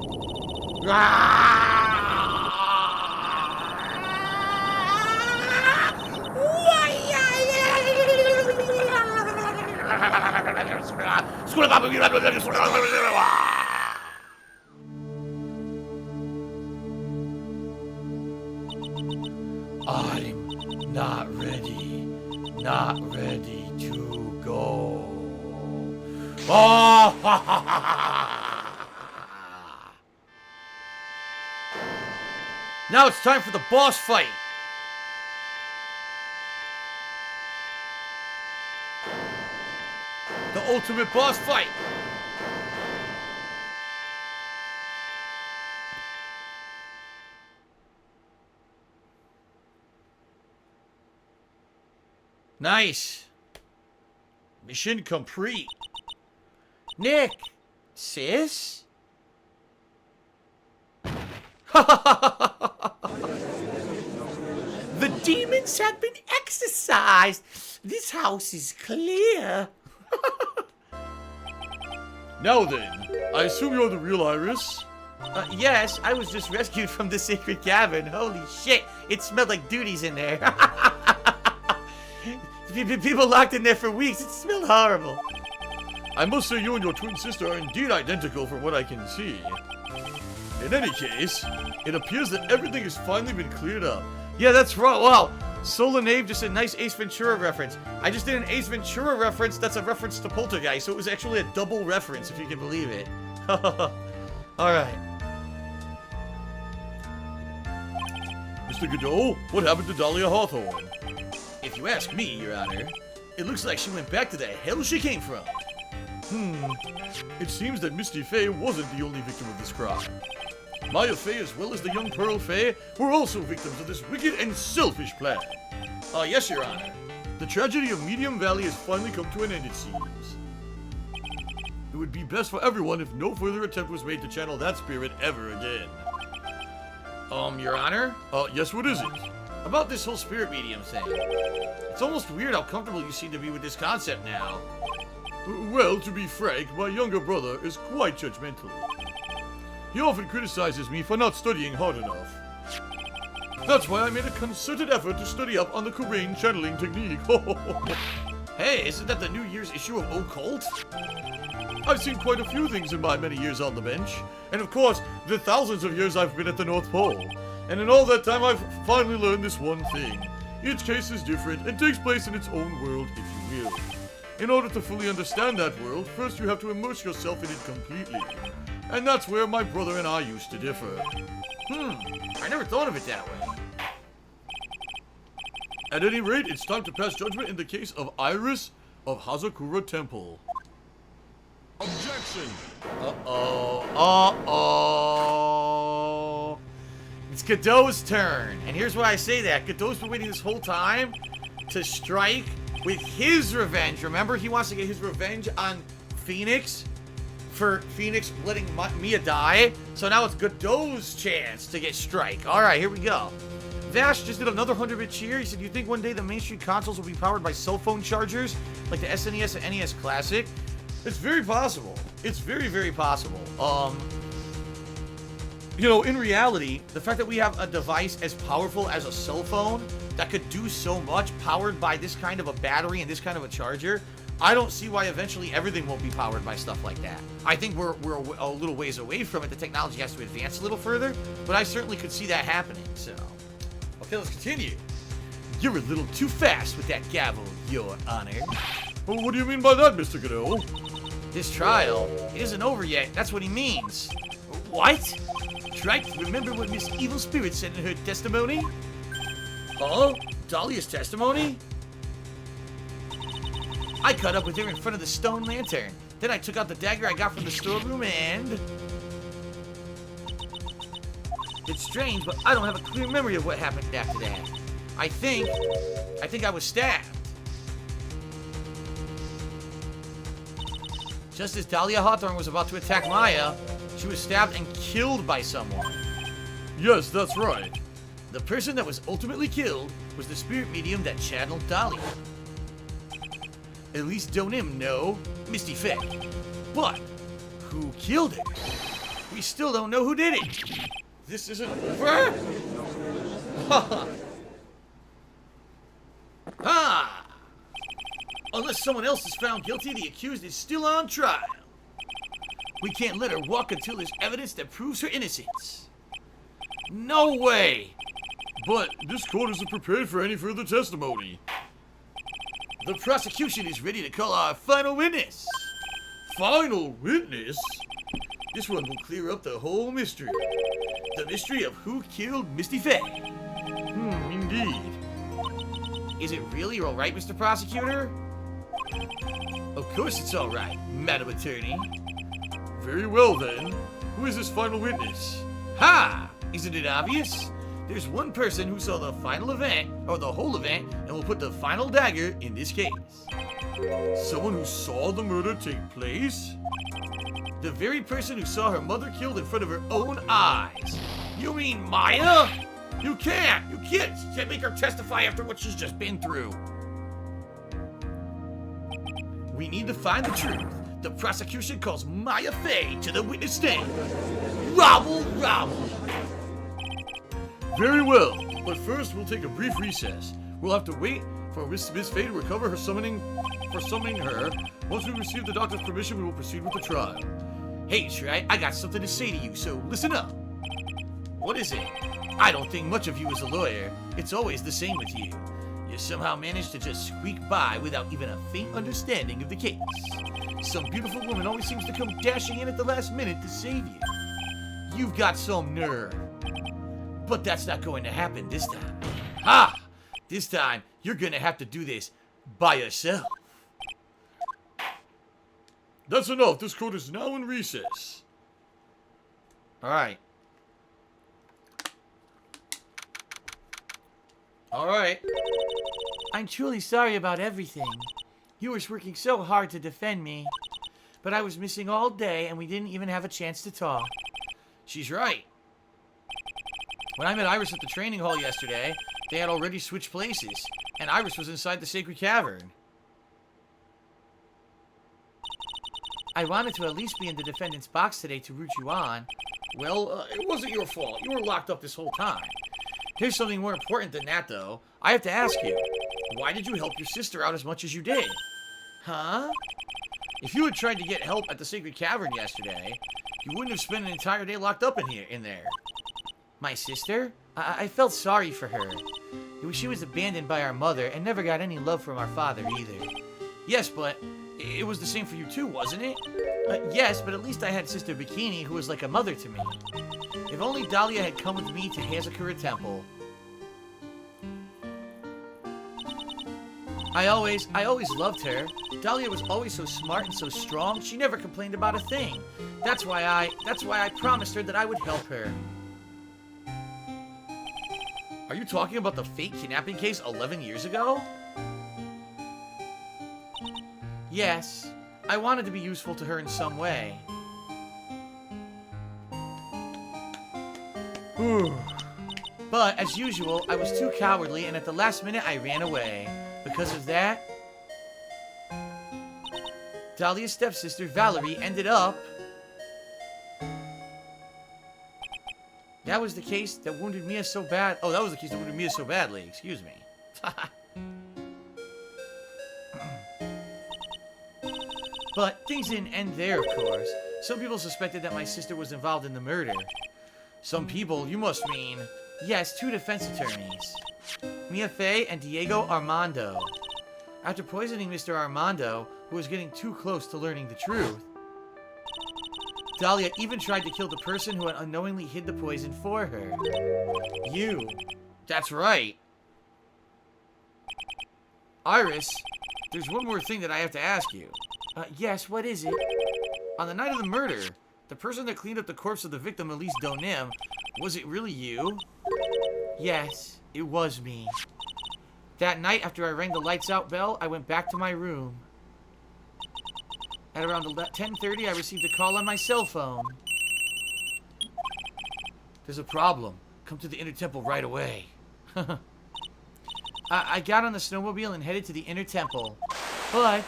I'm not ready to go. Now it's time for the boss fight. The ultimate boss fight. Nice. Mission complete. Nick. Sis? The demons have been exorcised. This house is clear. Now then, I assume you're the real Iris? Yes, I was just rescued from the sacred cabin. Holy shit, it smelled like duties in there. People locked in there for weeks. It smelled horrible. I must say you and your twin sister are indeed identical from what I can see. In any case, it appears that everything has finally been cleared up. Yeah, that's right. Wow. Solar Nave, just a nice Ace Ventura reference. I just did an Ace Ventura reference that's a reference to Poltergeist, so it was actually a double reference, if you can believe it. Alright. Mr. Godot, what happened to Dahlia Hawthorne? If you ask me, Your Honor, it looks like she went back to the hell she came from. It seems that Misty Faye wasn't the only victim of this crime. Maya Faye, as well as the young Pearl Faye, were also victims of this wicked and selfish plan. Yes, Your Honor. The tragedy of Medium Valley has finally come to an end, it seems. It would be best for everyone if no further attempt was made to channel that spirit ever again. Your Honor? Yes, what is it? About this whole spirit medium thing. It's almost weird how comfortable you seem to be with this concept now. Well, to be frank, my younger brother is quite judgmental. He often criticizes me for not studying hard enough. That's why I made a concerted effort to study up on the Korean channeling technique. Hey, isn't that the New Year's issue of Occult? I've seen quite a few things in my many years on the bench. And of course, the thousands of years I've been at the North Pole. And in all that time, I've finally learned this one thing. Each case is different and takes place in its own world, if you will. In order to fully understand that world, first you have to immerse yourself in it completely. And that's where my brother and I used to differ. I never thought of it that way. At any rate, it's time to pass judgment in the case of Iris of Hazakura Temple. Objection! Uh-oh. It's Godot's turn. And here's why I say that. Godot's been waiting this whole time to strike with his revenge. Remember, he wants to get his revenge on Phoenix for Phoenix letting Mia die. So now it's Godot's chance to get strike. All right, here we go. Vash just did another 100-bit cheer. He said, you think one day the mainstream consoles will be powered by cell phone chargers like the SNES and NES Classic? It's very possible. It's very, very possible. You know, in reality, the fact that we have a device as powerful as a cell phone that could do so much powered by this kind of a battery and this kind of a charger, I don't see why eventually everything won't be powered by stuff like that. I think we're a little ways away from it. The technology has to advance a little further, but I certainly could see that happening, so. Okay, let's continue. You're a little too fast with that gavel, Your Honor. Well, what do you mean by that, Mr. Godot? This trial, it isn't over yet. That's what he means. What? Trike, remember what Miss Evil Spirit said in her testimony? Huh? Dahlia's testimony? I caught up with her in front of the stone lantern. Then I took out the dagger I got from the storeroom and... It's strange, but I don't have a clear memory of what happened after that. I think I was stabbed. Just as Dahlia Hawthorne was about to attack Maya, she was stabbed and killed by someone. Yes, that's right. The person that was ultimately killed was the spirit medium that channeled Dahlia. At least don't him know, Misty Faye. But who killed her? We still don't know who did it. This isn't over? Ha! Unless someone else is found guilty, the accused is still on trial. We can't let her walk until there's evidence that proves her innocence. No way! But this court isn't prepared for any further testimony. The prosecution is ready to call our final witness. Final witness? This one will clear up the whole mystery. The mystery of who killed Misty Faye. Indeed. Is it really all right, Mr. Prosecutor? Of course it's all right, Madam Attorney. Very well then. Who is this final witness? Ha! Isn't it obvious? There's one person who saw the final event, or the whole event, and will put the final dagger in this case. Someone who saw the murder take place? The very person who saw her mother killed in front of her own eyes. You mean Maya? You can't make her testify after what she's just been through. We need to find the truth. The prosecution calls Maya Faye to the witness stand. Robble, robble. Very well, but first we'll take a brief recess. We'll have to wait for Miss Faye to recover her summoning her. Once we receive the doctor's permission, we will proceed with the trial. Hey, Shrike, I got something to say to you, so listen up. What is it? I don't think much of you as a lawyer. It's always the same with you. You somehow manage to just squeak by without even a faint understanding of the case. Some beautiful woman always seems to come dashing in at the last minute to save you. You've got some nerve. But that's not going to happen this time. Ha! This time, you're gonna have to do this by yourself. That's enough. This court is now in recess. Alright. Alright. I'm truly sorry about everything. You were working so hard to defend me. But I was missing all day and we didn't even have a chance to talk. She's right. When I met Iris at the training hall yesterday, they had already switched places, and Iris was inside the sacred cavern. I wanted to at least be in the defendant's box today to root you on. Well, it wasn't your fault. You were locked up this whole time. Here's something more important than that, though. I have to ask you, why did you help your sister out as much as you did? Huh? If you had tried to get help at the sacred cavern yesterday, you wouldn't have spent an entire day locked up in there. My sister? I felt sorry for her. She was abandoned by our mother and never got any love from our father either. Yes, but it was the same for you too, wasn't it? Yes, but at least I had Sister Bikini, who was like a mother to me. If only Dahlia had come with me to Hazakura Temple. I always loved her. Dahlia was always so smart and so strong. She never complained about a thing. That's why I promised her that I would help her. Are you talking about the fake kidnapping case 11 years ago? Yes. I wanted to be useful to her in some way. But, as usual, I was too cowardly, and at the last minute, I ran away. Because of that, Dahlia's stepsister, Valerie, ended up That was the case that wounded Mia so bad. Oh, that was the case that wounded Mia so badly. Excuse me. But things didn't end there, of course. Some people suspected that my sister was involved in the murder. Some people, you must mean... Yes, 2 defense attorneys. Mia Fey and Diego Armando. After poisoning Mr. Armando, who was getting too close to learning the truth, Dahlia even tried to kill the person who had unknowingly hid the poison for her. You. That's right. Iris, there's one more thing that I have to ask you. Yes, what is it? On the night of the murder, the person that cleaned up the corpse of the victim, Elise Donim, was it really you? Yes, it was me. That night, after I rang the lights out bell, I went back to my room. At around 10:30, I received a call on my cell phone. There's a problem. Come to the Inner Temple right away. I got on the snowmobile and headed to the Inner Temple. But...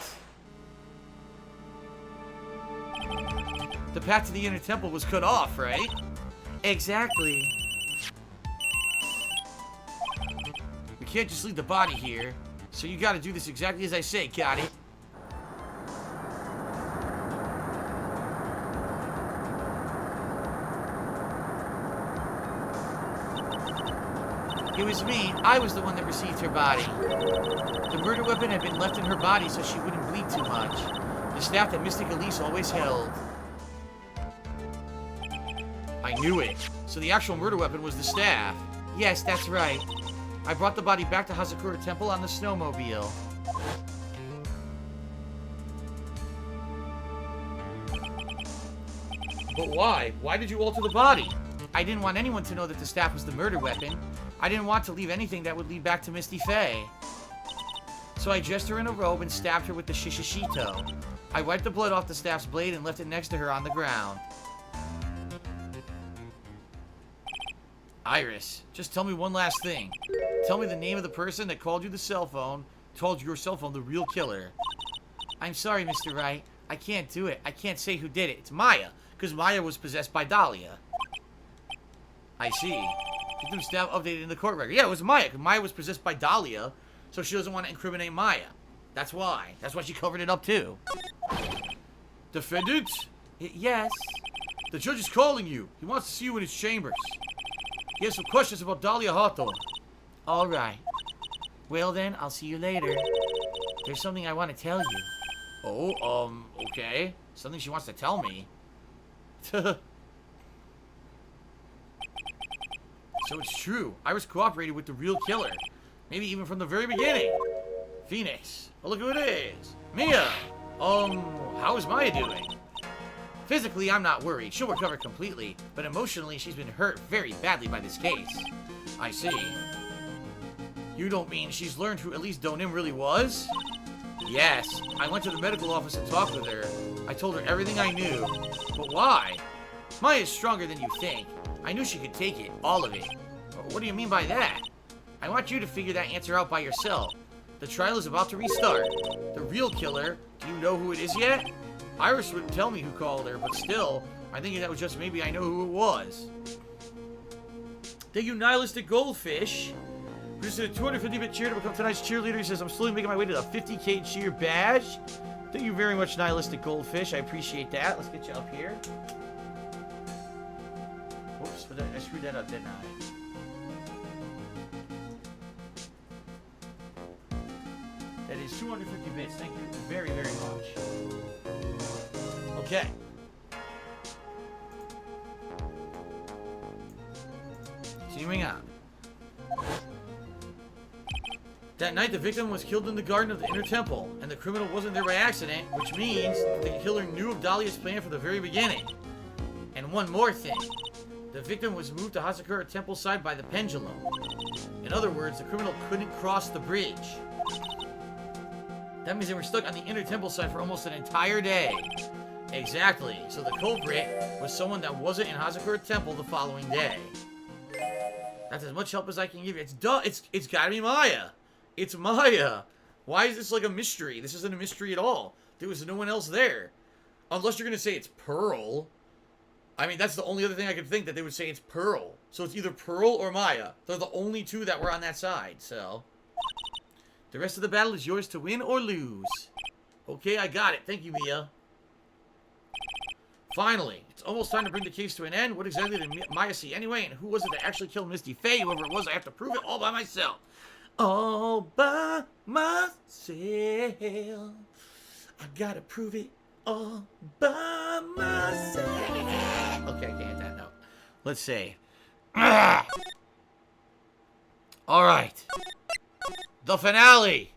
the path to the Inner Temple was cut off, right? Exactly. We can't just leave the body here. So you gotta do this exactly as I say, got it? It was me. I was the one that received her body. The murder weapon had been left in her body so she wouldn't bleed too much. The staff that Mystic Elise always held. I knew it. So the actual murder weapon was the staff. Yes, that's right. I brought the body back to Hazakura Temple on the snowmobile. But why? Why did you alter the body? I didn't want anyone to know that the staff was the murder weapon. I didn't want to leave anything that would lead back to Misty Faye. So I dressed her in a robe and stabbed her with the shishishito. I wiped the blood off the staff's blade and left it next to her on the ground. Iris, just tell me one last thing. Tell me the name of the person that called you the cell phone, told your cell phone the real killer. I'm sorry, Mr. Wright. I can't do it. I can't say who did it. It's Maya, because Maya was possessed by Dahlia. I see. Victim staff updated in the court record. Yeah, it was Maya, because Maya was possessed by Dahlia, so she doesn't want to incriminate Maya. That's why. That's why she covered it up, too. Defendant? Yes? The judge is calling you. He wants to see you in his chambers. He has some questions about Dahlia Hawthorne. All right. Well, then, I'll see you later. There's something I want to tell you. Oh, okay. Something she wants to tell me. So it's true. Iris cooperated with the real killer. Maybe even from the very beginning. Phoenix. Oh, look who it is. Mia. How is Maya doing? Physically, I'm not worried. She'll recover completely. But emotionally, she's been hurt very badly by this case. I see. You don't mean she's learned who Elise Donim really was? Yes. I went to the medical office and talked with her. I told her everything I knew. But why? Maya's stronger than you think. I knew she could take it. All of it. What do you mean by that? I want you to figure that answer out by yourself. The trial is about to restart. The real killer, do you know who it is yet? Iris wouldn't tell me who called her, but still, I think that was just maybe I know who it was. Thank you, Nihilistic Goldfish. Just did a 250-bit cheer to become tonight's cheerleader. He says, I'm slowly making my way to the 50K cheer badge. Thank you very much, Nihilistic Goldfish. I appreciate that. Let's get you up here. Whoops, but I screwed that up, didn't I? That is 250 bits. Thank you very, very much. Okay. Continuing on. That night, the victim was killed in the garden of the Inner Temple, and the criminal wasn't there by accident, which means the killer knew of Dahlia's plan from the very beginning. And one more thing. The victim was moved to Hazakura Temple side by the pendulum. In other words, the criminal couldn't cross the bridge. That means they were stuck on the Inner Temple side for almost an entire day. Exactly. So the culprit was someone that wasn't in Hazakura Temple the following day. That's as much help as I can give you. It's gotta be Maya. It's Maya. Why is this like a mystery? This isn't a mystery at all. There was no one else there. Unless you're gonna say it's Pearl. I mean, that's the only other thing I could think that they would say it's Pearl. So it's either Pearl or Maya. They're the only two that were on that side, so. The rest of the battle is yours to win or lose. Okay, I got it. Thank you, Mia. Finally, it's almost time to bring the case to an end. What exactly did Maya see anyway? And who was it that actually killed Misty Faye? Whoever it was, I have to prove it all by myself. All by myself. I gotta prove it all by myself. Okay, I can't hit that note. Let's see. All right. The finale.